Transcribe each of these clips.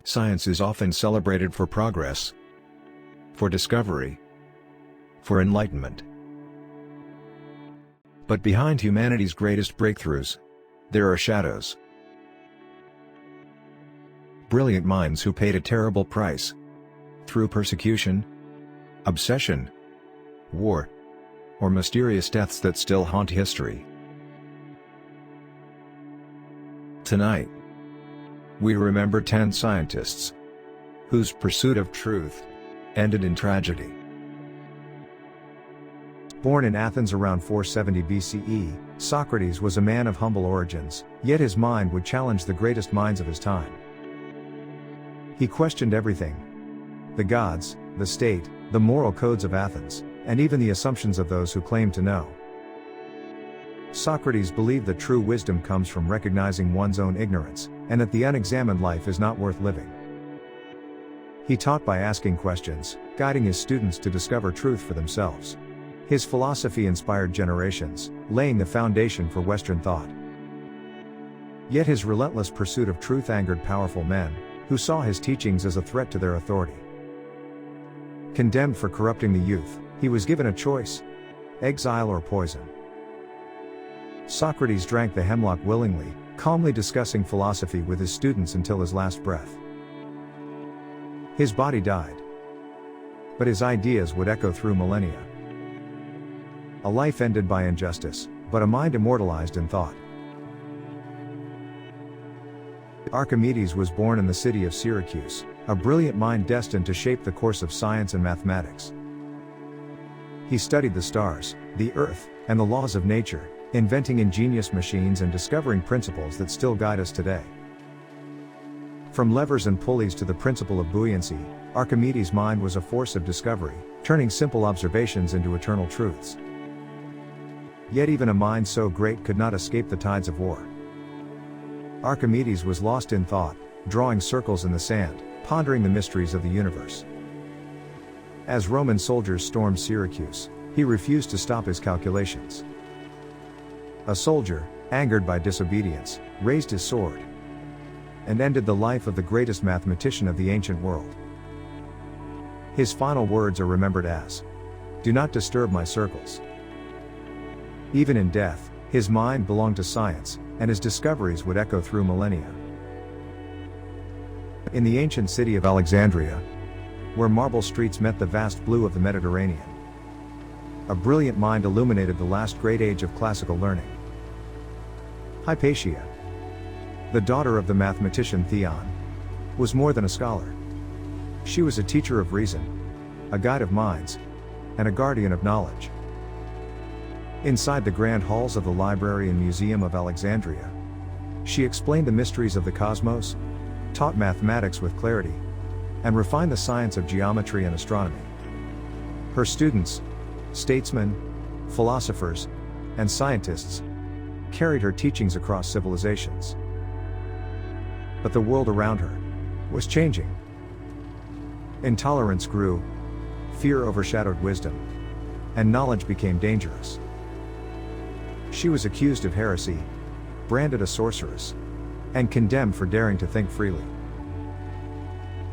Science is often celebrated for progress, for discovery, for enlightenment. But behind humanity's greatest breakthroughs, there are shadows. Brilliant minds who paid a terrible price, through persecution, obsession, war, or mysterious deaths that still haunt history. Tonight, we remember 10 scientists whose pursuit of truth ended in tragedy. Born in Athens around 470 BCE, Socrates was a man of humble origins, yet his mind would challenge the greatest minds of his time. He questioned everything: the gods, the state, the moral codes of Athens, and even the assumptions of those who claimed to know. Socrates believed that true wisdom comes from recognizing one's own ignorance, and that the unexamined life is not worth living. He taught by asking questions, guiding his students to discover truth for themselves. His philosophy inspired generations, laying the foundation for Western thought. Yet his relentless pursuit of truth angered powerful men, who saw his teachings as a threat to their authority. Condemned for corrupting the youth, he was given a choice: exile or poison. Socrates drank the hemlock willingly, calmly discussing philosophy with his students until his last breath. His body died, but his ideas would echo through millennia. A life ended by injustice, but a mind immortalized in thought. Archimedes was born in the city of Syracuse, a brilliant mind destined to shape the course of science and mathematics. He studied the stars, the earth, and the laws of nature, inventing ingenious machines and discovering principles that still guide us today. From levers and pulleys to the principle of buoyancy, Archimedes' mind was a force of discovery, turning simple observations into eternal truths. Yet even a mind so great could not escape the tides of war. Archimedes was lost in thought, drawing circles in the sand, pondering the mysteries of the universe. As Roman soldiers stormed Syracuse, he refused to stop his calculations. A soldier, angered by disobedience, raised his sword and ended the life of the greatest mathematician of the ancient world. His final words are remembered as, "Do not disturb my circles." Even in death, his mind belonged to science, and his discoveries would echo through millennia. In the ancient city of Alexandria, where marble streets met the vast blue of the Mediterranean, a brilliant mind illuminated the last great age of classical learning. Hypatia, the daughter of the mathematician Theon, was more than a scholar. She was a teacher of reason, a guide of minds, and a guardian of knowledge. Inside the grand halls of the Library and Museum of Alexandria, she explained the mysteries of the cosmos, taught mathematics with clarity, and refined the science of geometry and astronomy. Her students, statesmen, philosophers, and scientists, carried her teachings across civilizations. But the world around her was changing. Intolerance grew, fear overshadowed wisdom, and knowledge became dangerous. She was accused of heresy, branded a sorceress, and condemned for daring to think freely.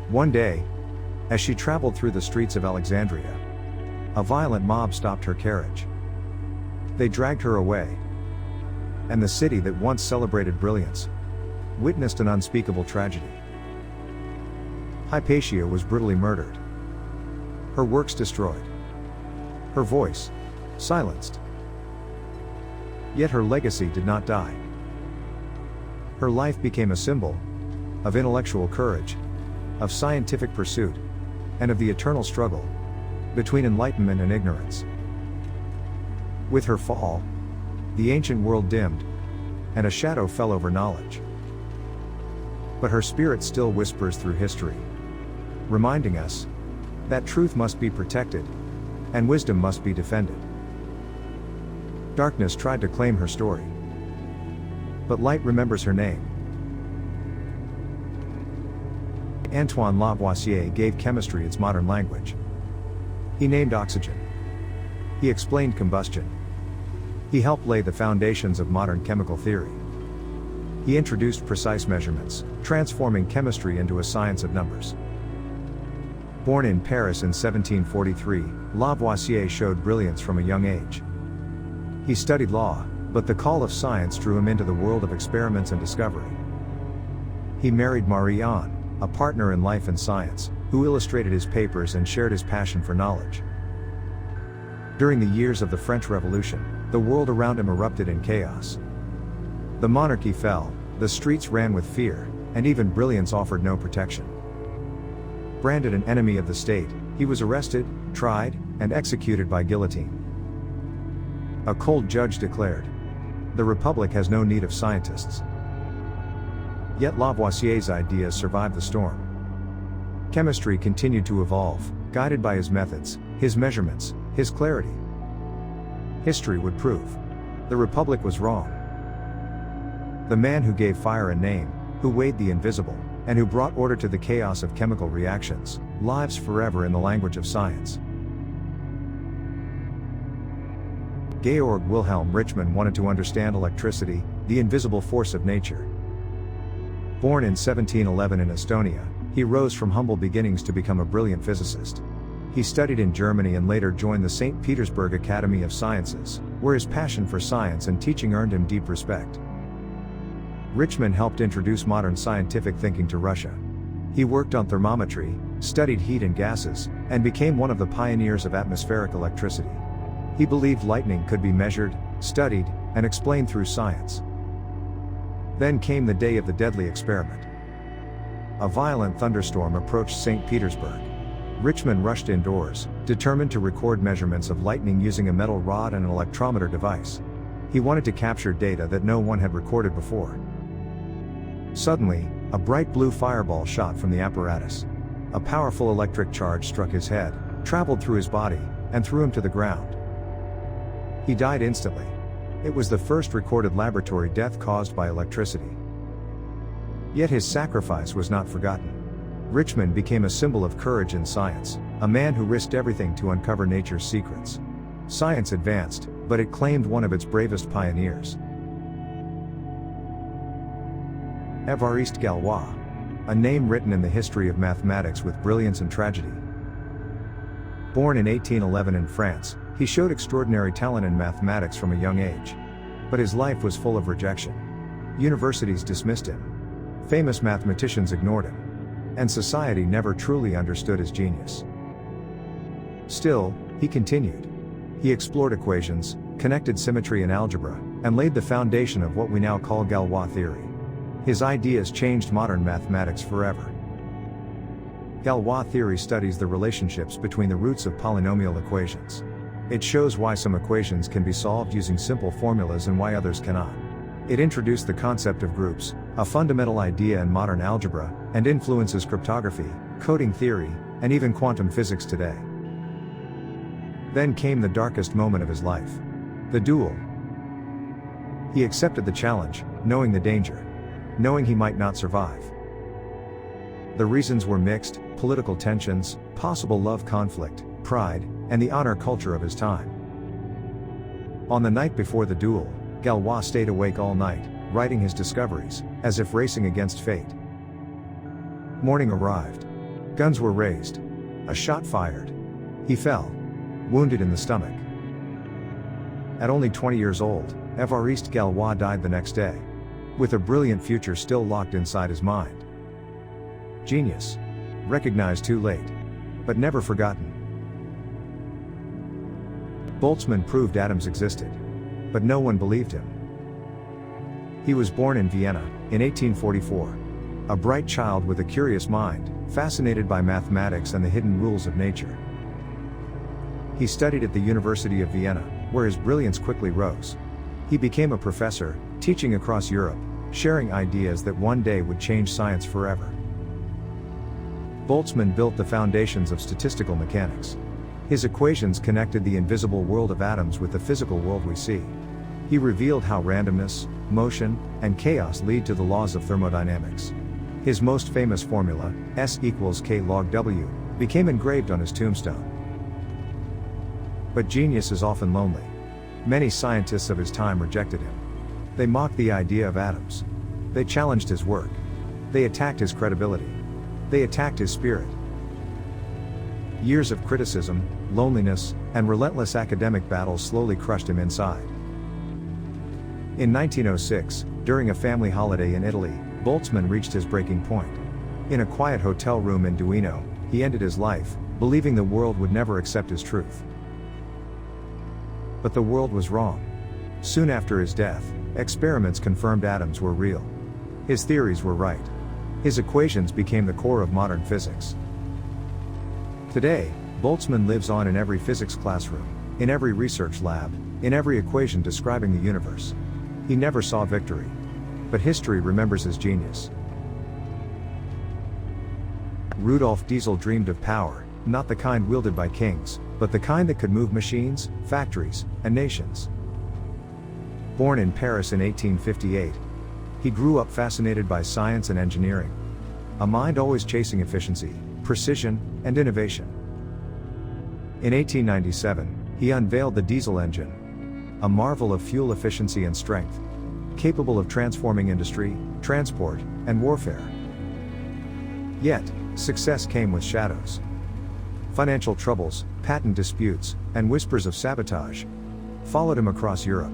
One day, as she traveled through the streets of Alexandria, a violent mob stopped her carriage. They dragged her away, and the city that once celebrated brilliance witnessed an unspeakable tragedy. Hypatia was brutally murdered, her works destroyed, her voice silenced. Yet her legacy did not die. Her life became a symbol of intellectual courage, of scientific pursuit, and of the eternal struggle between enlightenment and ignorance. With her fall, the ancient world dimmed, and a shadow fell over knowledge. But her spirit still whispers through history, reminding us that truth must be protected, and wisdom must be defended. Darkness tried to claim her story, but light remembers her name. Antoine Lavoisier gave chemistry its modern language. He named oxygen. He explained combustion. He helped lay the foundations of modern chemical theory. He introduced precise measurements, transforming chemistry into a science of numbers. Born in Paris in 1743, Lavoisier showed brilliance from a young age. He studied law, but the call of science drew him into the world of experiments and discovery. He married Marie-Anne, a partner in life and science, who illustrated his papers and shared his passion for knowledge. During the years of the French Revolution, the world around him erupted in chaos. The monarchy fell, the streets ran with fear, and even brilliance offered no protection. Branded an enemy of the state, he was arrested, tried, and executed by guillotine. A cold judge declared, "The Republic has no need of scientists." Yet Lavoisier's ideas survived the storm. Chemistry continued to evolve, guided by his methods, his measurements, his clarity. History would prove the Republic was wrong. The man who gave fire a name, who weighed the invisible, and who brought order to the chaos of chemical reactions, lives forever in the language of science. Georg Wilhelm Richmann wanted to understand electricity, the invisible force of nature. Born in 1711 in Estonia, he rose from humble beginnings to become a brilliant physicist. He studied in Germany and later joined the St. Petersburg Academy of Sciences, where his passion for science and teaching earned him deep respect. Richmann helped introduce modern scientific thinking to Russia. He worked on thermometry, studied heat and gases, and became one of the pioneers of atmospheric electricity. He believed lightning could be measured, studied, and explained through science. Then came the day of the deadly experiment. A violent thunderstorm approached St. Petersburg. Richmann rushed indoors, determined to record measurements of lightning using a metal rod and an electrometer device. He wanted to capture data that no one had recorded before. Suddenly, a bright blue fireball shot from the apparatus. A powerful electric charge struck his head, traveled through his body, and threw him to the ground. He died instantly. It was the first recorded laboratory death caused by electricity. Yet his sacrifice was not forgotten. Richmann became a symbol of courage in science, a man who risked everything to uncover nature's secrets. Science advanced, but it claimed one of its bravest pioneers. Évariste Galois, a name written in the history of mathematics with brilliance and tragedy. Born in 1811 in France, he showed extraordinary talent in mathematics from a young age. But his life was full of rejection. Universities dismissed him. Famous mathematicians ignored him. And society never truly understood his genius. Still, he continued. He explored equations, connected symmetry and algebra, and laid the foundation of what we now call Galois theory. His ideas changed modern mathematics forever. Galois theory studies the relationships between the roots of polynomial equations. It shows why some equations can be solved using simple formulas and why others cannot. It introduced the concept of groups, a fundamental idea in modern algebra, and influences cryptography, coding theory, and even quantum physics today. Then came the darkest moment of his life. The duel. He accepted the challenge, knowing the danger. Knowing he might not survive. The reasons were mixed: political tensions, possible love conflict, pride, and the honor culture of his time. On the night before the duel, Galois stayed awake all night, writing his discoveries, as if racing against fate. Morning arrived. Guns were raised. A shot fired. He fell, wounded in the stomach. At only 20 years old, Évariste Galois died the next day, with a brilliant future still locked inside his mind. Genius. Recognized too late. But never forgotten. Boltzmann proved atoms existed. But no one believed him. He was born in Vienna, in 1844. A bright child with a curious mind, fascinated by mathematics and the hidden rules of nature. He studied at the University of Vienna, where his brilliance quickly rose. He became a professor, teaching across Europe, sharing ideas that one day would change science forever. Boltzmann built the foundations of statistical mechanics. His equations connected the invisible world of atoms with the physical world we see. He revealed how randomness, motion, and chaos lead to the laws of thermodynamics. His most famous formula, S equals K log W, became engraved on his tombstone. But genius is often lonely. Many scientists of his time rejected him. They mocked the idea of atoms. They challenged his work. They attacked his credibility. They attacked his spirit. Years of criticism, loneliness, and relentless academic battles slowly crushed him inside. In 1906, during a family holiday in Italy, Boltzmann reached his breaking point. In a quiet hotel room in Duino, he ended his life, believing the world would never accept his truth. But the world was wrong. Soon after his death, experiments confirmed atoms were real. His theories were right. His equations became the core of modern physics. Today, Boltzmann lives on in every physics classroom, in every research lab, in every equation describing the universe. He never saw victory. But history remembers his genius. Rudolf Diesel dreamed of power, not the kind wielded by kings, but the kind that could move machines, factories, and nations. Born in Paris in 1858, he grew up fascinated by science and engineering. A mind always chasing efficiency, precision, and innovation. In 1897, he unveiled the diesel engine, a marvel of fuel efficiency and strength, capable of transforming industry, transport, and warfare. Yet, success came with shadows. Financial troubles, patent disputes, and whispers of sabotage followed him across Europe.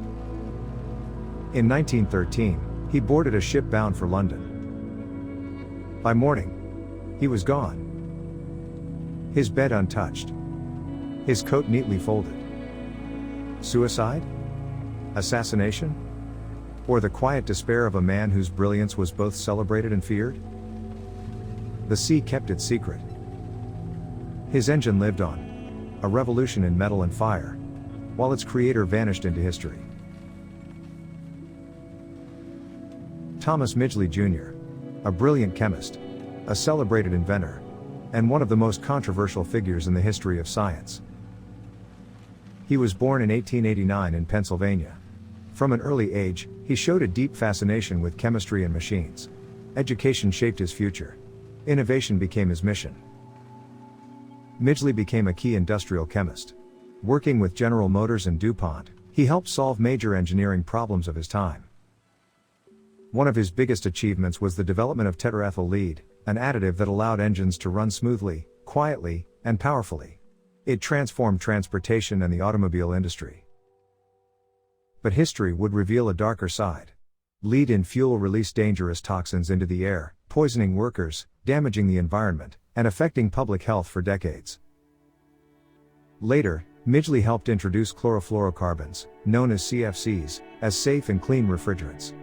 In 1913, he boarded a ship bound for London. By morning, he was gone. His bed untouched. His coat neatly folded. Suicide? Assassination? Or the quiet despair of a man whose brilliance was both celebrated and feared? The sea kept its secret. His engine lived on, a revolution in metal and fire, while its creator vanished into history. Thomas Midgley Jr., a brilliant chemist, a celebrated inventor, and one of the most controversial figures in the history of science. He was born in 1889 in Pennsylvania. From an early age, he showed a deep fascination with chemistry and machines. Education shaped his future. Innovation became his mission. Midgley became a key industrial chemist. Working with General Motors and DuPont, he helped solve major engineering problems of his time. One of his biggest achievements was the development of tetraethyl lead, an additive that allowed engines to run smoothly, quietly, and powerfully. It transformed transportation and the automobile industry. But history would reveal a darker side. Lead in fuel released dangerous toxins into the air, poisoning workers, damaging the environment, and affecting public health for decades. Later, Midgley helped introduce chlorofluorocarbons, known as CFCs, as safe and clean refrigerants.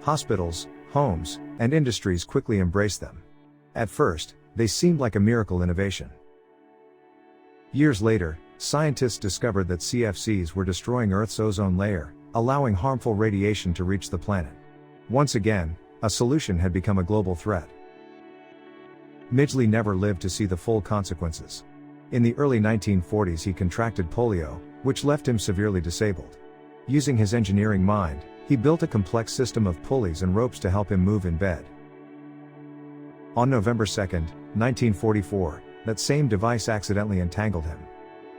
Hospitals, homes, and industries quickly embraced them. At first, they seemed like a miracle innovation. Years later, scientists discovered that CFCs were destroying Earth's ozone layer, allowing harmful radiation to reach the planet. Once again, a solution had become a global threat. Midgley never lived to see the full consequences. In the early 1940s he contracted polio, which left him severely disabled. Using his engineering mind, he built a complex system of pulleys and ropes to help him move in bed. On November 2, 1944, that same device accidentally entangled him.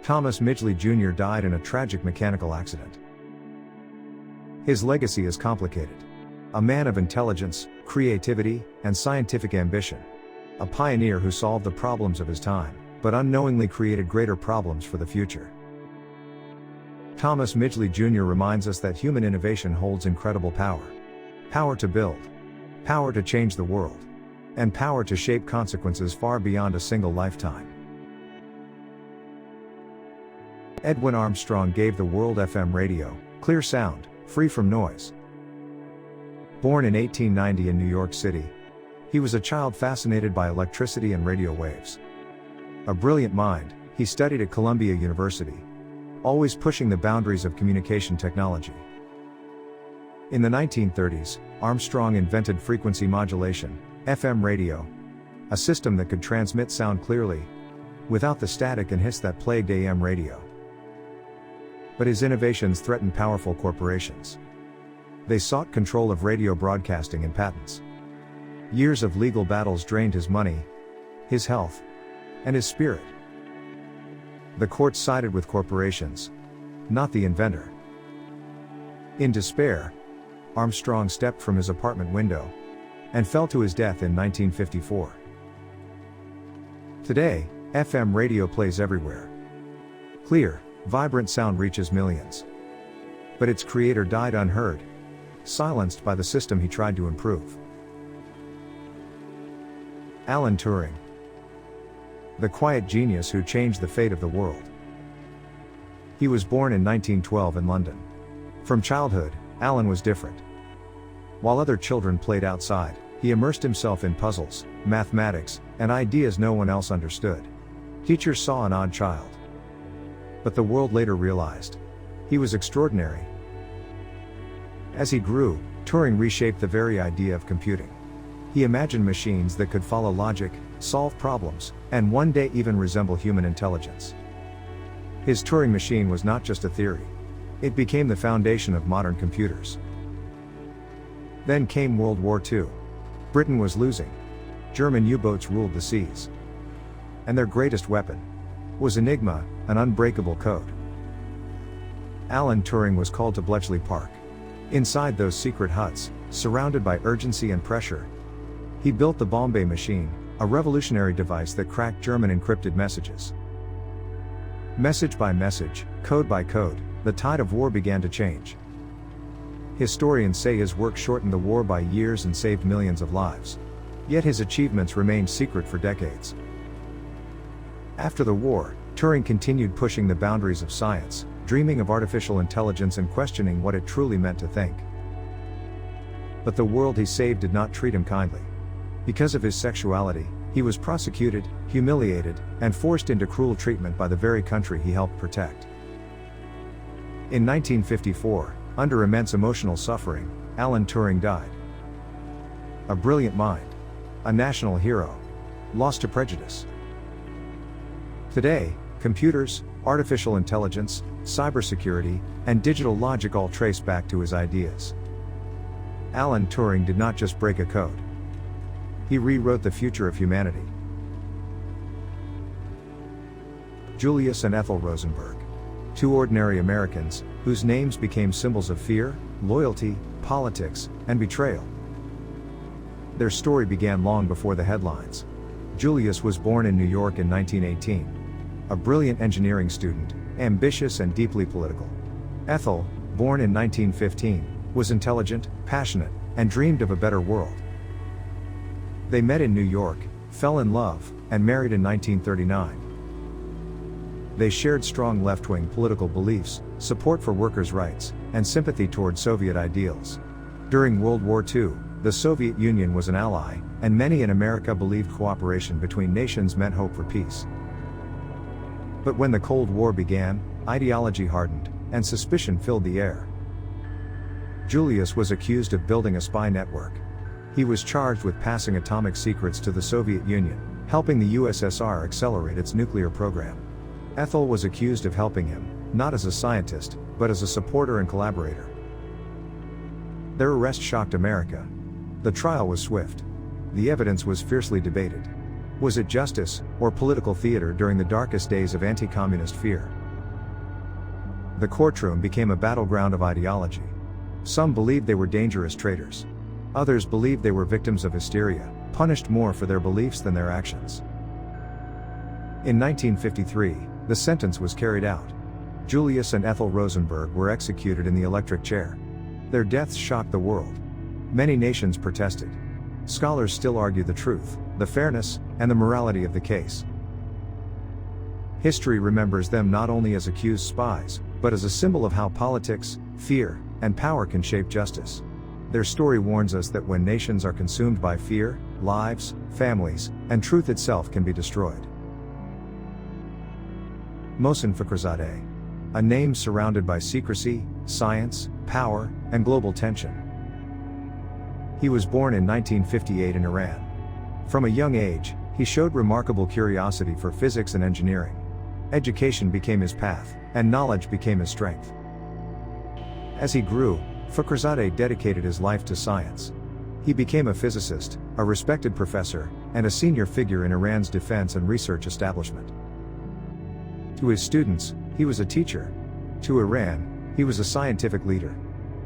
Thomas Midgley Jr. died in a tragic mechanical accident. His legacy is complicated. A man of intelligence, creativity, and scientific ambition. A pioneer who solved the problems of his time, but unknowingly created greater problems for the future. Thomas Midgley Jr. reminds us that human innovation holds incredible power. Power to build. Power to change the world. And power to shape consequences far beyond a single lifetime. Edwin Armstrong gave the world FM radio, clear sound, free from noise. Born in 1890 in New York City, he was a child fascinated by electricity and radio waves. A brilliant mind, he studied at Columbia University, always pushing the boundaries of communication technology. In the 1930s, Armstrong invented frequency modulation, FM radio, a system that could transmit sound clearly, without the static and hiss that plagued AM radio. But his innovations threatened powerful corporations. They sought control of radio broadcasting and patents. Years of legal battles drained his money, his health, and his spirit. The courts sided with corporations, not the inventor. In despair, Armstrong stepped from his apartment window, and fell to his death in 1954. Today, FM radio plays everywhere. Clear, vibrant sound reaches millions. But its creator died unheard, silenced by the system he tried to improve. Alan Turing. The quiet genius who changed the fate of the world. He was born in 1912 in London. From childhood, Alan was different. While other children played outside, he immersed himself in puzzles, mathematics, and ideas no one else understood. Teachers saw an odd child. But the world later realized he was extraordinary. As he grew, Turing reshaped the very idea of computing. He imagined machines that could follow logic, solve problems, and one day even resemble human intelligence. His Turing machine was not just a theory. It became the foundation of modern computers. Then came World War II. Britain was losing. German U-boats ruled the seas. And their greatest weapon was Enigma, an unbreakable code. Alan Turing was called to Bletchley Park. Inside those secret huts, surrounded by urgency and pressure, he built the Bombay machine, a revolutionary device that cracked German encrypted messages. Message by message, code by code, the tide of war began to change. Historians say his work shortened the war by years and saved millions of lives. Yet his achievements remained secret for decades. After the war, Turing continued pushing the boundaries of science, dreaming of artificial intelligence and questioning what it truly meant to think. But the world he saved did not treat him kindly. Because of his sexuality, he was prosecuted, humiliated, and forced into cruel treatment by the very country he helped protect. In 1954, under immense emotional suffering, Alan Turing died. A brilliant mind. A national hero. Lost to prejudice. Today, computers, artificial intelligence, cybersecurity, and digital logic all trace back to his ideas. Alan Turing did not just break a code. He rewrote the future of humanity. Julius and Ethel Rosenberg. Two ordinary Americans, whose names became symbols of fear, loyalty, politics, and betrayal. Their story began long before the headlines. Julius was born in New York in 1918. A brilliant engineering student, ambitious and deeply political. Ethel, born in 1915, was intelligent, passionate, and dreamed of a better world. They met in New York, fell in love, and married in 1939. They shared strong left-wing political beliefs, support for workers' rights, and sympathy toward Soviet ideals. During World War II, the Soviet Union was an ally, and many in America believed cooperation between nations meant hope for peace. But when the Cold War began, ideology hardened, and suspicion filled the air. Julius was accused of building a spy network. He was charged with passing atomic secrets to the Soviet Union, helping the USSR accelerate its nuclear program. Ethel was accused of helping him, not as a scientist, but as a supporter and collaborator. Their arrest shocked America. The trial was swift. The evidence was fiercely debated. Was it justice, or political theater during the darkest days of anti-communist fear? The courtroom became a battleground of ideology. Some believed they were dangerous traitors. Others believed they were victims of hysteria, punished more for their beliefs than their actions. In 1953, the sentence was carried out. Julius and Ethel Rosenberg were executed in the electric chair. Their deaths shocked the world. Many nations protested. Scholars still argue the truth, the fairness, and the morality of the case. History remembers them not only as accused spies, but as a symbol of how politics, fear, and power can shape justice. Their story warns us that when nations are consumed by fear, lives, families, and truth itself can be destroyed. Mohsen Fakhrizadeh. A name surrounded by secrecy, science, power, and global tension. He was born in 1958 in Iran. From a young age, he showed remarkable curiosity for physics and engineering. Education became his path, and knowledge became his strength. As he grew, Fakhrizadeh dedicated his life to science. He became a physicist, a respected professor, and a senior figure in Iran's defense and research establishment. To his students, he was a teacher. To Iran, he was a scientific leader.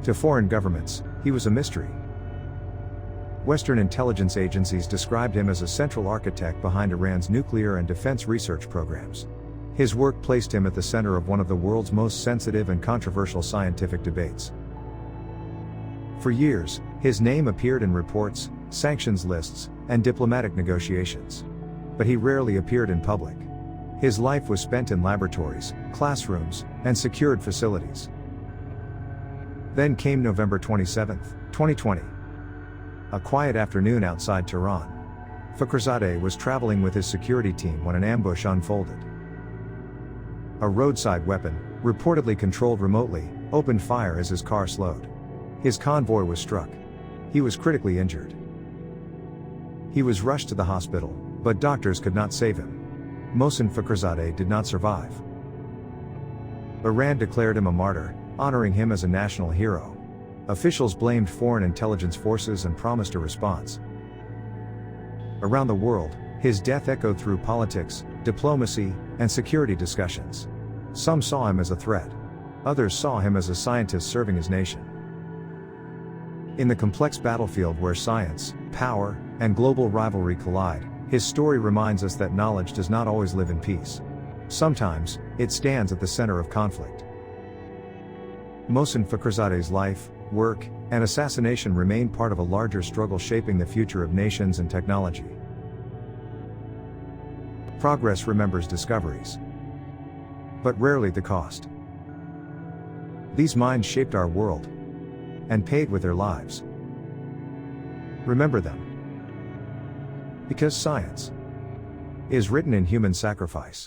To foreign governments, he was a mystery. Western intelligence agencies described him as a central architect behind Iran's nuclear and defense research programs. His work placed him at the center of one of the world's most sensitive and controversial scientific debates. For years, his name appeared in reports, sanctions lists, and diplomatic negotiations. But he rarely appeared in public. His life was spent in laboratories, classrooms, and secured facilities. Then came November 27, 2020. A quiet afternoon outside Tehran. Fakhrizadeh was traveling with his security team when an ambush unfolded. A roadside weapon, reportedly controlled remotely, opened fire as his car slowed. His convoy was struck. He was critically injured. He was rushed to the hospital, but doctors could not save him. Mohsen Fakhrizadeh did not survive. Iran declared him a martyr, honoring him as a national hero. Officials blamed foreign intelligence forces and promised a response. Around the world, his death echoed through politics, diplomacy, and security discussions. Some saw him as a threat. Others saw him as a scientist serving his nation. In the complex battlefield where science, power, and global rivalry collide, his story reminds us that knowledge does not always live in peace. Sometimes, it stands at the center of conflict. Mohsen Fakhrizadeh's life, work, and assassination remain part of a larger struggle shaping the future of nations and technology. Progress remembers discoveries, but rarely the cost. These minds shaped our world and paid with their lives. Remember them, because science is written in human sacrifice.